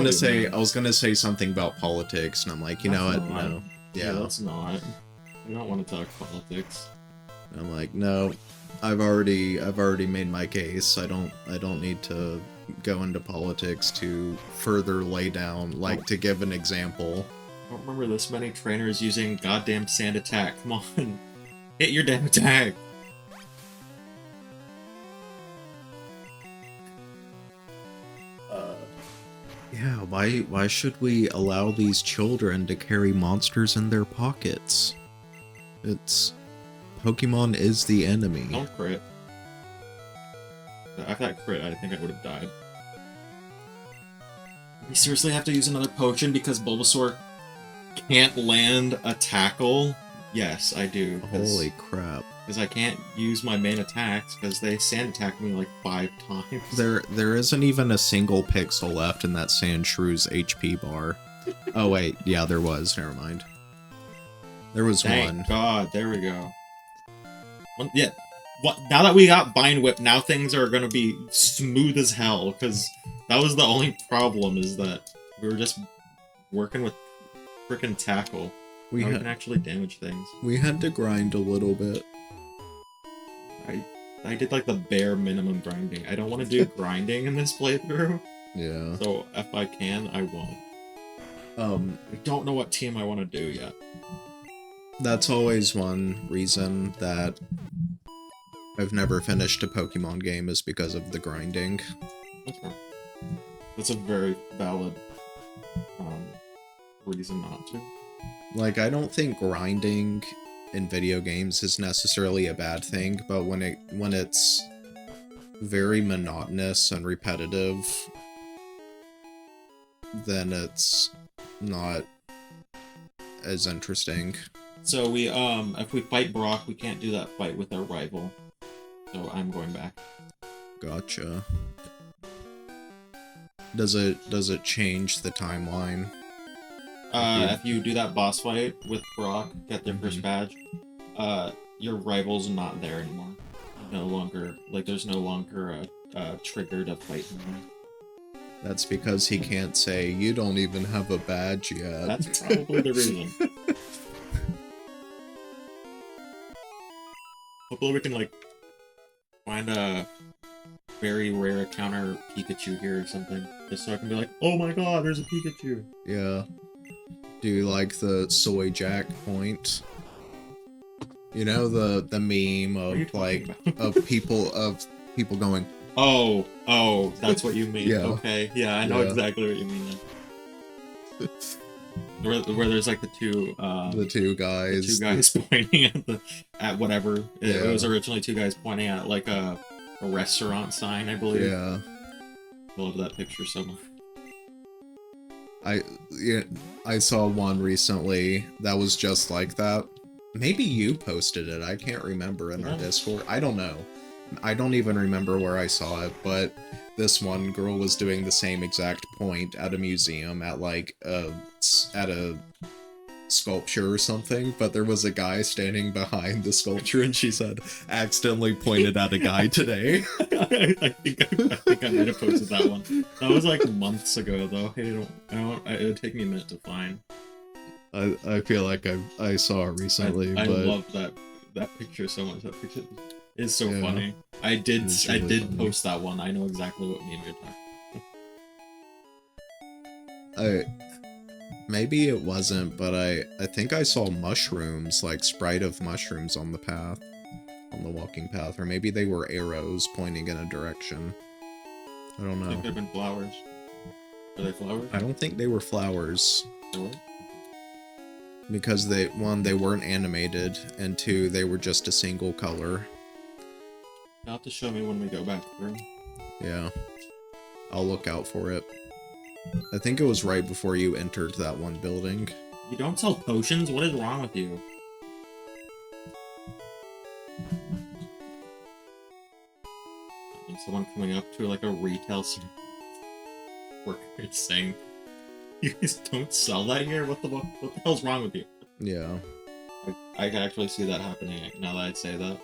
gonna say something about politics, and I'm like, you know what? No. Yeah, let's not. We don't want to talk politics. I'm like, no, I've already made my case. I don't need to go into politics to further lay down, like, to give an example. I don't remember this many trainers using goddamn sand attack. Come on. Hit your damn attack. Yeah, why should we allow these children to carry monsters in their pockets? It's Pokemon is the enemy. Don't crit. If that crit, I think I would have died. We seriously have to use another potion because Bulbasaur can't land a tackle? Yes, I do. Holy crap. Because I can't use my main attacks because they sand attacked me like 5 times. There isn't even a single pixel left in that Sandshrew's HP bar. Oh wait, yeah, there was. Never mind. There was Thank one. God, there we go. Yeah. What? Now that we got Bind Whip, now things are gonna be smooth as hell. Because that was the only problem, is that we were just working with frickin' tackle. We can actually damage things. We had to grind a little bit. I did like the bare minimum grinding. I don't want to do grinding in this playthrough. Yeah. So if I can, I won't. I don't know what team I want to do yet. That's always one reason that I've never finished a Pokemon game, is because of the grinding. That's fair. That's a very valid reason not to. Like, I don't think grinding in video games is necessarily a bad thing, but when it's very monotonous and repetitive, then it's not as interesting. So we if we fight Brock, we can't do that fight with our rival. So I'm going back. Gotcha. Does it change the timeline? If you do that boss fight with Brock, get their first badge, your rival's not there anymore. No longer, like, there's no longer a trigger to fight anymore. That's because he can't say, "You don't even have a badge yet." That's probably the reason. Hopefully we can, like, find a very rare counter Pikachu here or something, just so I can be like, oh my god, there's a Pikachu! Yeah. Do like the soy jack point. You know, the meme of like of people going, oh, that's what you mean. Yeah. Okay, yeah, I know exactly what you mean then. Where there's like the two guys pointing at whatever. It was originally 2 guys pointing at like a restaurant sign, I believe. Yeah. I love that picture so much. I saw one recently that was just like that. Maybe you posted it. I can't remember in our Discord. I don't know. I don't even remember where I saw it, but this one girl was doing the same exact point at a museum at like at a sculpture or something, but there was a guy standing behind the sculpture, and she said, "Accidentally pointed at a guy today." I think I might have posted that one. That was like months ago, though. It would take me a minute to find. I feel like I saw it recently. I but love that picture so much. That picture is so funny. I did really post that one. I know exactly what meme you're talking. Maybe it wasn't, but I think I saw mushrooms, like sprite of mushrooms on the path, on the walking path, or maybe they were arrows pointing in a direction. I don't know. They could have been flowers. Are they flowers? I don't think they were flowers. They were? Because one, they weren't animated, and 2, they were just a single color. You'll have to show me when we go back through. Yeah. I'll look out for it. I think it was right before you entered that one building. You don't sell potions? What is wrong with you? And someone coming up to like a retail worker saying, "You guys don't sell that here? What the hell's wrong with you?" Yeah. I can actually see that happening now that I say that.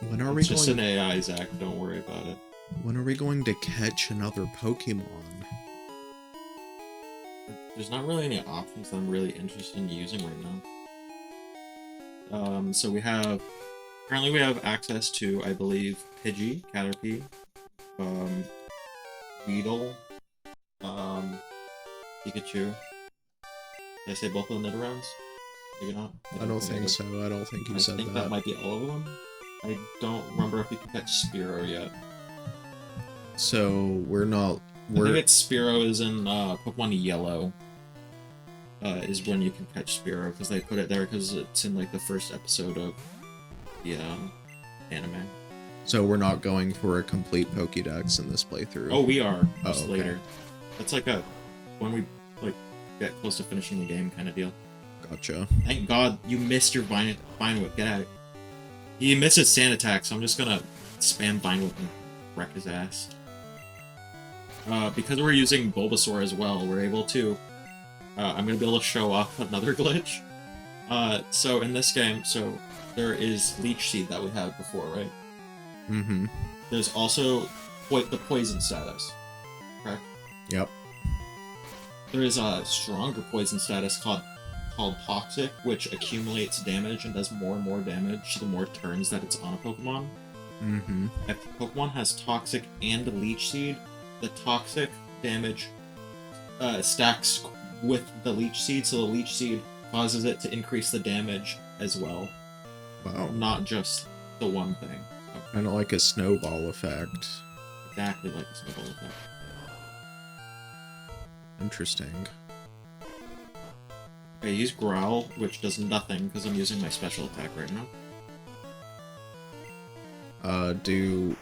When are we it's just going... an AI, Zach. Don't worry about it. When are we going to catch another Pokemon? there's not really any options that I'm really interested in using right now. So currently we have access to, I believe, Pidgey, Caterpie, Weedle, Pikachu. Did I say both of the Nidorans? Maybe not. I don't think so. I don't think you said that. I think that might be all of them. I don't remember if we can catch Spearow yet. So we're not. I think it's Spearow is in Pokemon Yellow. Is when you can catch Spearow, because they put it there because it's in like the first episode of the anime. So we're not going for a complete Pokédex in this playthrough. Oh, we are. Just okay. Later. That's like when we like get close to finishing the game kind of deal. Gotcha. Thank God you missed your Vine Whip. Get out. He missed his Sand Attack, so I'm just gonna spam Vine Whip and wreck his ass. Because we're using Bulbasaur as well, we're able to. I'm gonna be able to show off another glitch. So in this game, there is Leech Seed that we had before, right? Mm-hmm. There's also the poison status, correct? Yep. There is a stronger poison status called Toxic, which accumulates damage and does more and more damage the more turns that it's on a Pokemon. Mm-hmm. If the Pokemon has Toxic and Leech Seed, the Toxic damage stacks with the Leech Seed, so the Leech Seed causes it to increase the damage as well. Wow. Not just the one thing. Kind of like a snowball effect. Exactly like a snowball effect. Interesting. Okay, use Growl, which does nothing because I'm using my special attack right now. Do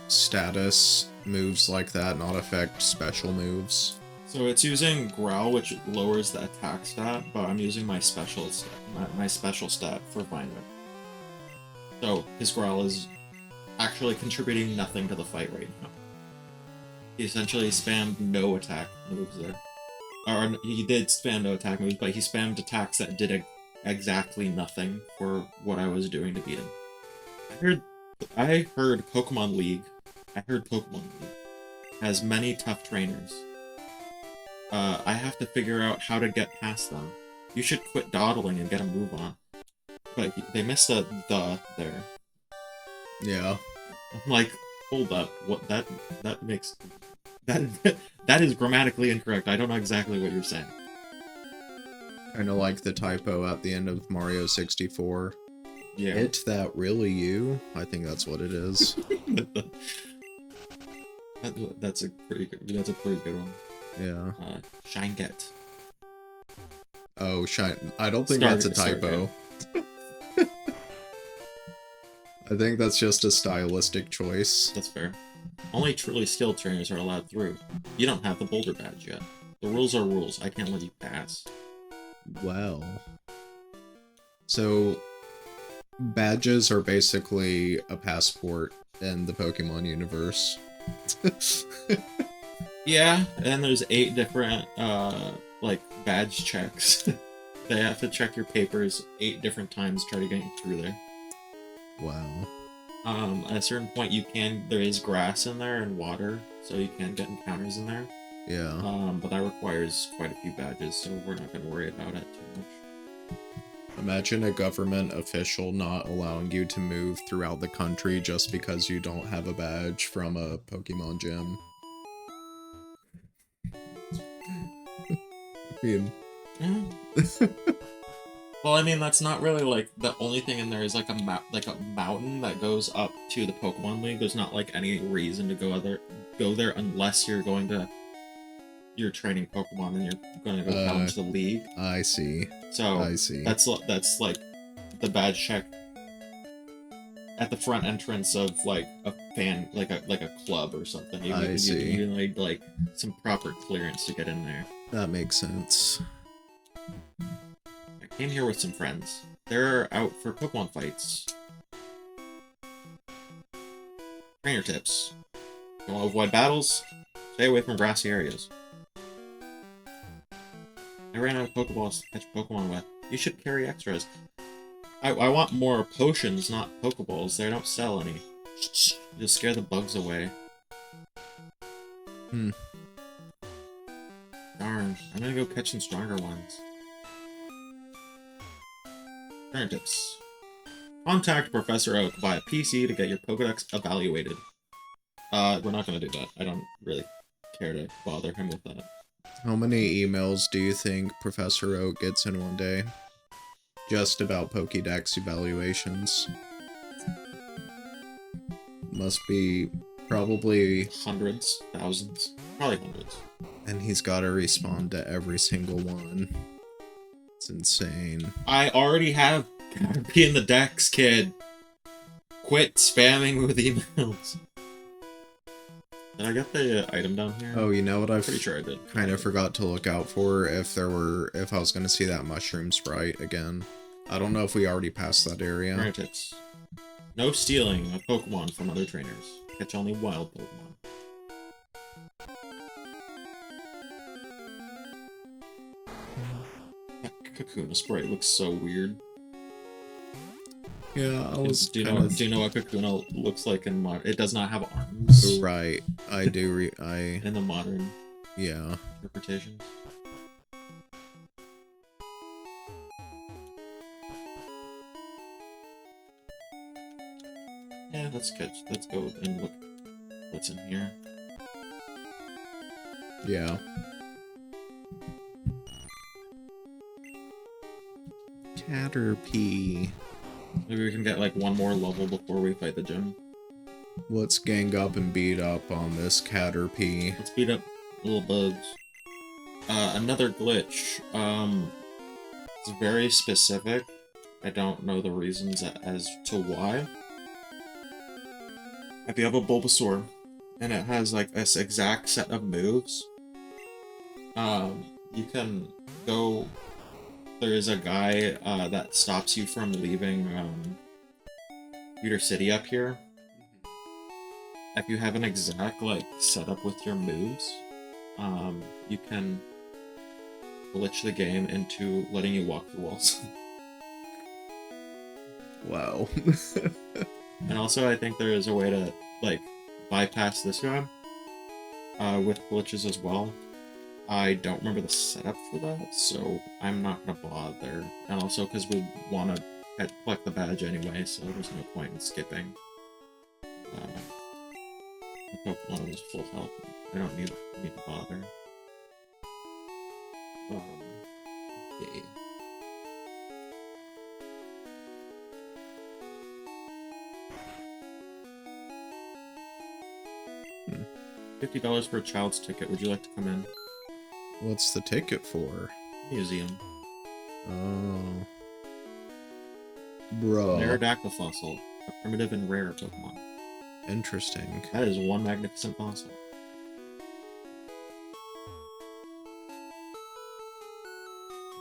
status moves like that not affect special moves? So it's using Growl, which lowers the attack stat, but I'm using my special stat for Vine Whip. So his Growl is actually contributing nothing to the fight right now. He essentially spammed no attack moves there. Or he did spam no attack moves, but he spammed attacks that did exactly nothing for what I was doing to beat him. I heard Pokemon League has many tough trainers. I have to figure out how to get past them. You should quit dawdling and get a move on. But they missed the there. Yeah. I'm like, hold up, what that makes that is grammatically incorrect. I don't know exactly what you're saying. Kind of like the typo at the end of Mario 64. Yeah. It that really you? I think that's what it is. That's a pretty good one. Yeah. Shinget. Oh, I don't think that's a typo. I think that's just a stylistic choice. That's fair. Only truly skilled trainers are allowed through. You don't have the Boulder Badge yet. The rules are rules. I can't let you pass. Well. So, badges are basically a passport in the Pokemon universe. Yeah, and there's 8 different, badge checks. They have to check your papers 8 different times to try to get you through there. Wow. At a certain point there is grass in there and water, so you can get encounters in there. Yeah. But that requires quite a few badges, so we're not going to worry about it too much. Imagine a government official not allowing you to move throughout the country just because you don't have a badge from a Pokemon gym. I mean... Well, I mean, that's not really, like, the only thing in there is, like, a mountain that goes up to the Pokemon League. There's not, like, any reason to go there unless you're training Pokemon and you're going to go challenge the League. I see. So, I see. That's, like, the badge check at the front entrance of, like, a fan, like a club or something. I see. You need, like, some proper clearance to get in there. That makes sense. I came here with some friends. They're out for Pokemon fights. Trainer tips. You want to avoid battles? Stay away from grassy areas. I ran out of Pokeballs to catch Pokemon with. You should carry extras. I want more potions, not Pokeballs. They don't sell any. You'll scare the bugs away. Darn, I'm gonna go catch some stronger ones. Trainer tips. Contact Professor Oak via PC to get your Pokedex evaluated. We're not gonna do that. I don't really care to bother him with that. How many emails do you think Professor Oak gets in one day? Just about Pokédex evaluations. Must be probably... Hundreds, thousands, probably hundreds. And he's gotta respond to every single one. It's insane. I already have Caterpie in the Dex, kid. Quit spamming with emails. Did I get the item down here? Oh, you know what? Pretty sure I did. Kind of forgot to look out for if I was gonna see that mushroom sprite again. I don't know if we already passed that area. Trainer tips. No stealing of Pokemon from other trainers. Catch only wild Pokemon. That Kakuna sprite looks so weird. Yeah, I was. Do you know what Kakuna looks like in modern? It does not have arms. Right, I do. In the modern. Yeah. Interpretation. Yeah, let's go and look what's in here. Yeah. Caterpie. Maybe we can get like one more level before we fight the gym. Let's gang up and beat up on this Caterpie. Let's beat up little bugs. Another glitch. It's very specific. I don't know the reasons as to why. If you have a Bulbasaur, and it has like this exact set of moves, you can go. There is a guy that stops you from leaving Computer City up here. If you have an exact like setup with your moves, you can glitch the game into letting you walk through walls. Wow. And also, I think there is a way to like bypass this guy with glitches as well. I don't remember the setup for that, so I'm not gonna bother. And also, because we want to collect the badge anyway, so there's no point in skipping. The Pokemon is full health. I don't need to bother. Okay. $50 for a child's ticket. Would you like to come in? What's the ticket for? Museum. Oh. Bro. Aerodactyl fossil. A primitive and rare Pokemon. Interesting. That is one magnificent fossil.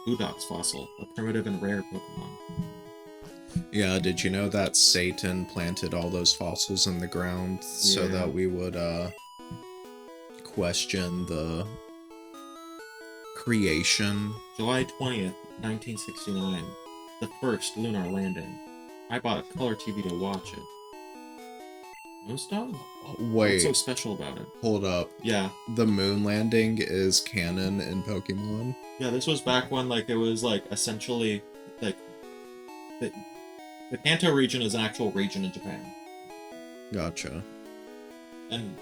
Budox fossil. A primitive and rare Pokemon. Yeah, did you know that Satan planted all those fossils in the ground so that we would, question the creation? July 20th, 1969. The first lunar landing. I bought a color TV to watch it. Moonstone? Wait. What's so special about it? Hold up. Yeah. The moon landing is canon in Pokemon? Yeah, this was back when, like, it was, like, essentially, like, the Kanto region is an actual region in Japan. Gotcha. And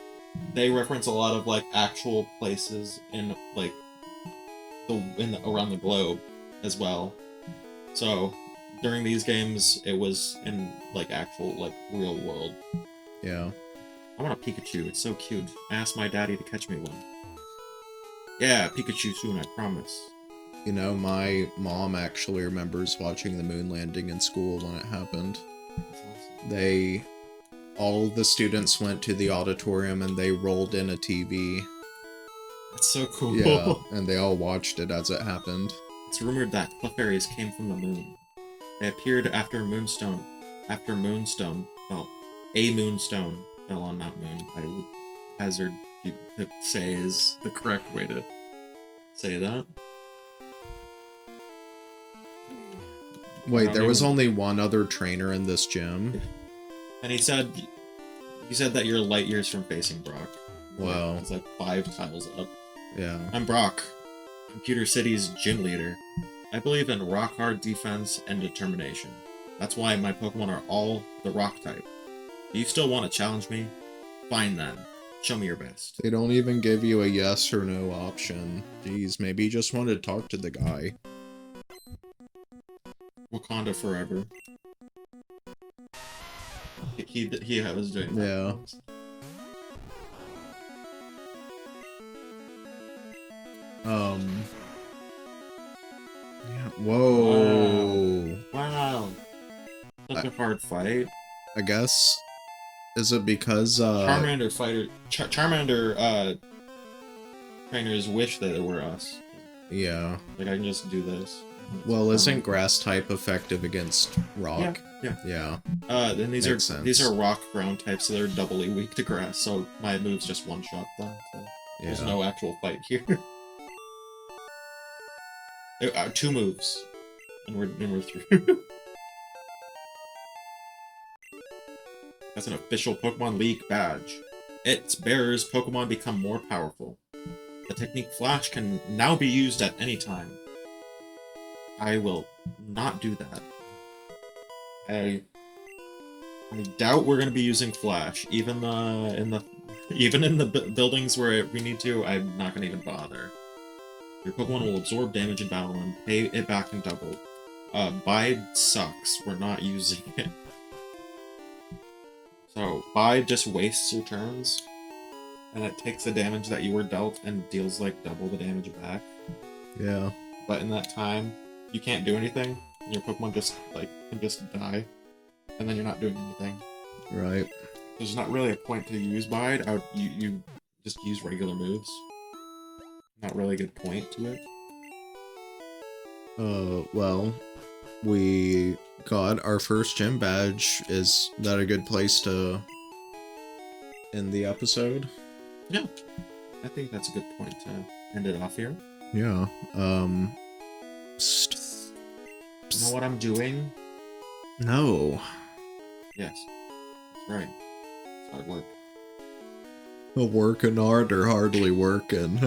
they reference a lot of, like, actual places in, like, around the globe as well. So, during these games, it was in, like, actual, like, real world. Yeah. I want a Pikachu. It's so cute. I asked my daddy to catch me one. Yeah, Pikachu soon, I promise. You know, my mom actually remembers watching the moon landing in school when it happened. That's awesome. All the students went to the auditorium and they rolled in a TV. That's so cool. Yeah, and they all watched it as it happened. It's rumored that Clefairies came from the moon. They appeared after a moonstone fell on that moon. I would hazard to say is the correct way to say that. Wait, there was only one other trainer in this gym? And he said that you're light years from facing Brock. Wow. It's like 5 tiles up. Yeah. I'm Brock. Computer City's gym leader. I believe in rock-hard defense and determination. That's why my Pokemon are all the rock type. Do you still want to challenge me? Fine then. Show me your best. They don't even give you a yes or no option. Jeez, maybe you just wanted to talk to the guy. Wakanda forever. He was doing that. Yeah. Yeah. Whoa. Wow. Such a hard fight. I guess. Is it because Charmander trainers wish that it were us. Yeah. Like I can just do this. Well, isn't grass type effective against rock? Yeah. Yeah. Then these Makes are sense. these are rock ground types, so they're doubly weak to grass. So my move's just one shot them. So there's Yeah. no actual fight here. 2 moves, and we're through. That's an official Pokemon League badge. Its bearer's Pokemon become more powerful. The technique Flash can now be used at any time. I will not do that. I doubt we're gonna be using Flash, even in the buildings where we need to. I'm not gonna even bother. Your Pokemon will absorb damage in battle and pay it back in double. Bide sucks. We're not using it. So Bide just wastes your turns, and it takes the damage that you were dealt and deals like double the damage back. Yeah. But in that time, you can't do anything. And your Pokemon just can just die, and then you're not doing anything. Right. There's not really a point to use Bide. You just use regular moves. Not really a good point to it. Well, we got our first gym badge. Is that a good place to end the episode? Yeah, I think that's a good point to end it off here. Yeah. You know what I'm doing? No. Yes, that's right. It's hard work. Working hard or hardly working.